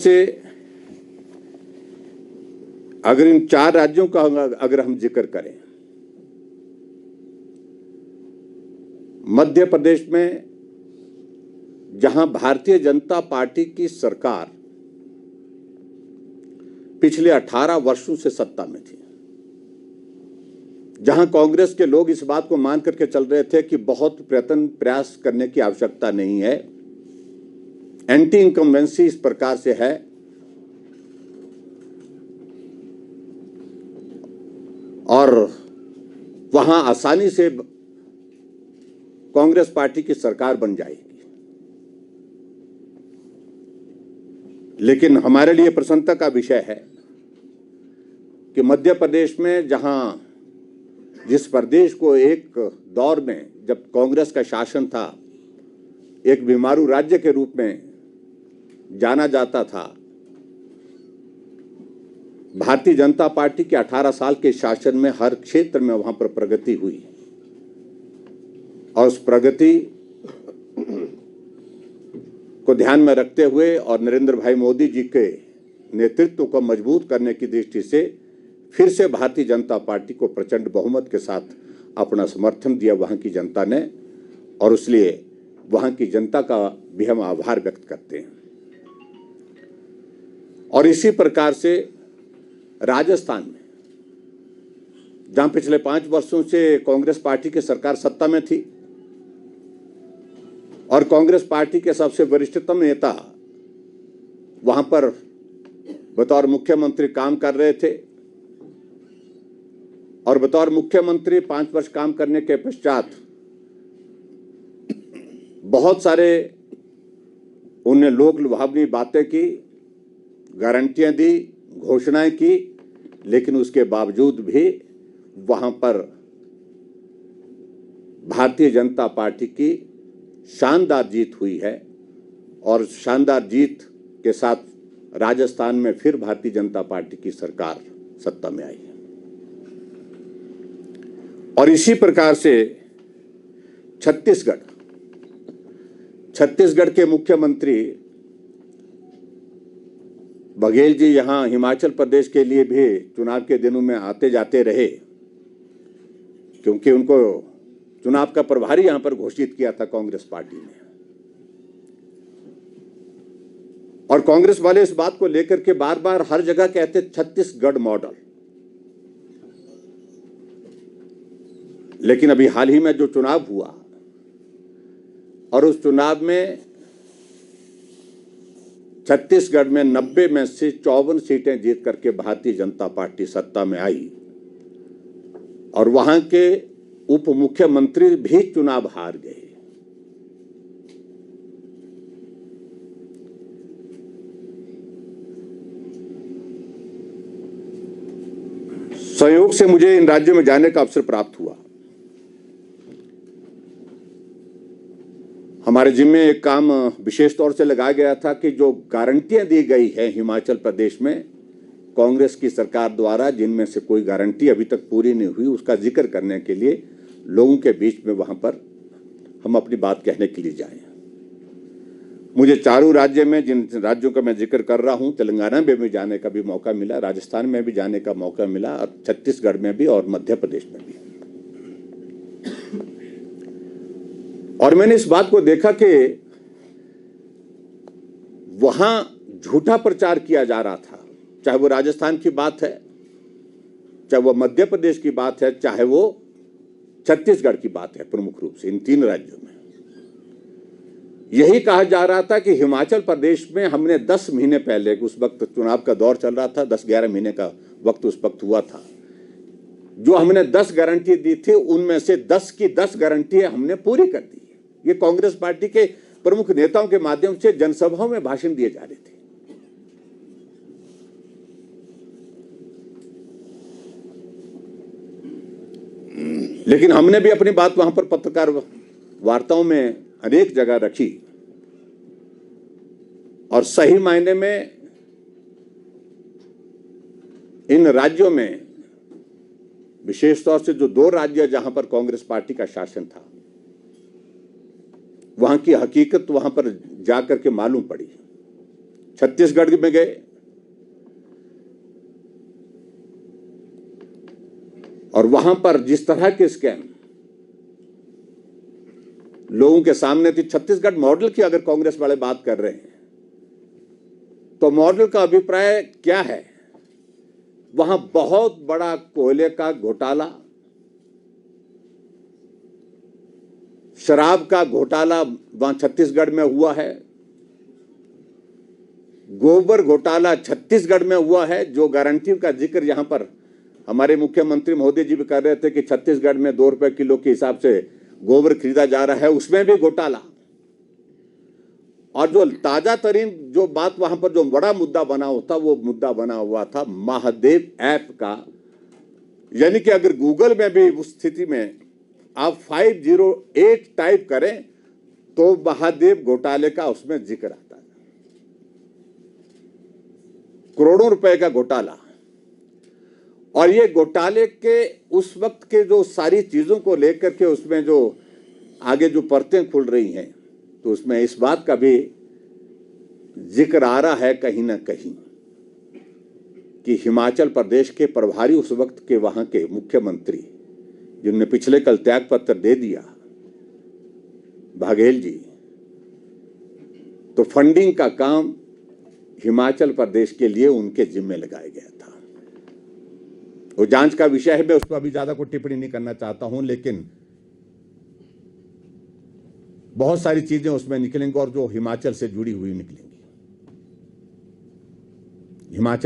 से अगर इन 4 राज्यों का अगर हम जिक्र करें, मध्य प्रदेश में जहां भारतीय जनता पार्टी की सरकार पिछले 18 वर्षों से सत्ता में थी, जहां कांग्रेस के लोग इस बात को मान करके चल रहे थे कि बहुत प्रयास करने की आवश्यकता नहीं है, एंटी इनकम्बेंसी इस प्रकार से है और वहां आसानी से कांग्रेस पार्टी की सरकार बन जाएगी। लेकिन हमारे लिए प्रसन्नता का विषय है कि मध्य प्रदेश में जिस प्रदेश को एक दौर में जब कांग्रेस का शासन था एक बीमारू राज्य के रूप में जाना जाता था, भारतीय जनता पार्टी के 18 साल के शासन में हर क्षेत्र में वहां पर प्रगति हुई और उस प्रगति को ध्यान में रखते हुए और नरेंद्र भाई मोदी जी के नेतृत्व को मजबूत करने की दृष्टि से फिर से भारतीय जनता पार्टी को प्रचंड बहुमत के साथ अपना समर्थन दिया वहां की जनता ने, और इसलिए वहां की जनता का भी हम आभार व्यक्त करते हैं। और इसी प्रकार से राजस्थान में जहां पिछले 5 वर्षों से कांग्रेस पार्टी की सरकार सत्ता में थी और कांग्रेस पार्टी के सबसे वरिष्ठतम नेता वहां पर बतौर मुख्यमंत्री काम कर रहे थे और बतौर मुख्यमंत्री 5 वर्ष काम करने के पश्चात बहुत सारे उन्हें लोक लुभावनी बातें की, गारंटियां दी, घोषणाएं की, लेकिन उसके बावजूद भी वहां पर भारतीय जनता पार्टी की शानदार जीत हुई है और शानदार जीत के साथ राजस्थान में फिर भारतीय जनता पार्टी की सरकार सत्ता में आई है। और इसी प्रकार से छत्तीसगढ़ के मुख्यमंत्री बघेल जी यहां हिमाचल प्रदेश के लिए भी चुनाव के दिनों में आते जाते रहे, क्योंकि उनको चुनाव का प्रभारी यहां पर घोषित किया था कांग्रेस पार्टी ने। और कांग्रेस वाले इस बात को लेकर के बार बार हर जगह कहते छत्तीसगढ़ मॉडल, लेकिन अभी हाल ही में जो चुनाव हुआ और उस चुनाव में छत्तीसगढ़ में 90 में से 54 सीटें जीत करके भारतीय जनता पार्टी सत्ता में आई और वहां के उप मुख्यमंत्री भी चुनाव हार गए। संयोग से मुझे इन राज्यों में जाने का अवसर प्राप्त हुआ। हमारे जिम्मे एक काम विशेष तौर से लगाया गया था कि जो गारंटियां दी गई है हिमाचल प्रदेश में कांग्रेस की सरकार द्वारा, जिनमें से कोई गारंटी अभी तक पूरी नहीं हुई, उसका जिक्र करने के लिए लोगों के बीच में वहां पर हम अपनी बात कहने के लिए जाएं। मुझे चारों राज्य में, जिन राज्यों का मैं जिक्र कर रहा हूं, तेलंगाना में भी जाने का भी मौका मिला, राजस्थान में भी जाने का मौका मिला और छत्तीसगढ़ में भी और मध्य प्रदेश में भी। और मैंने इस बात को देखा कि वहां झूठा प्रचार किया जा रहा था, चाहे वो राजस्थान की बात है, चाहे वो मध्य प्रदेश की बात है, चाहे वो छत्तीसगढ़ की बात है। प्रमुख रूप से इन 3 राज्यों में यही कहा जा रहा था कि हिमाचल प्रदेश में हमने 10 महीने पहले, उस वक्त चुनाव का दौर चल रहा था, 10-11 महीने का वक्त उस वक्त हुआ था, जो हमने 10 गारंटी दी थी उनमें से 10 की 10 गारंटी हमने पूरी कर दी। ये कांग्रेस पार्टी के प्रमुख नेताओं के माध्यम से जनसभाओं में भाषण दिए जा रहे थे। लेकिन हमने भी अपनी बात वहां पर पत्रकार वार्ताओं में अनेक जगह रखी और सही मायने में इन राज्यों में, विशेष तौर से जो 2 राज्य जहां पर कांग्रेस पार्टी का शासन था, वहां की हकीकत वहां पर जाकर के मालूम पड़ी। छत्तीसगढ़ में गए और वहां पर जिस तरह के स्कैम लोगों के सामने थी, छत्तीसगढ़ मॉडल की अगर कांग्रेस वाले बात कर रहे हैं तो मॉडल का अभिप्राय क्या है? वहां बहुत बड़ा कोयले का घोटाला, शराब का घोटाला वहां छत्तीसगढ़ में हुआ है, गोबर घोटाला छत्तीसगढ़ में हुआ है। जो गारंटी का जिक्र यहां पर हमारे मुख्यमंत्री महोदय जी भी कर रहे थे कि छत्तीसगढ़ में 2 रुपए किलो के हिसाब से गोबर खरीदा जा रहा है, उसमें भी घोटाला। और जो ताजा तरीन जो बात वहां पर जो बड़ा मुद्दा बना होता, वो मुद्दा बना हुआ था महादेव ऐप का। यानी कि अगर गूगल में भी उस स्थिति में आप 508 टाइप करें तो महादेव घोटाले का उसमें जिक्र आता है। करोड़ों रुपए का घोटाला। और ये घोटाले के उस वक्त के जो सारी चीजों को लेकर के उसमें जो आगे जो परतें खुल रही हैं, तो उसमें इस बात का भी जिक्र आ रहा है कहीं ना कहीं कि हिमाचल प्रदेश के प्रभारी उस वक्त के वहां के मुख्यमंत्री, जिन्होंने पिछले कल त्याग पत्र दे दिया, बघेल जी, तो फंडिंग का काम हिमाचल प्रदेश के लिए उनके जिम्मे लगाया गया था। वो जांच का विषय है, मैं उस पर अभी ज्यादा कोई टिप्पणी नहीं करना चाहता हूं, लेकिन बहुत सारी चीजें उसमें निकलेंगी और जो हिमाचल से जुड़ी हुई निकलेंगी। हिमाचल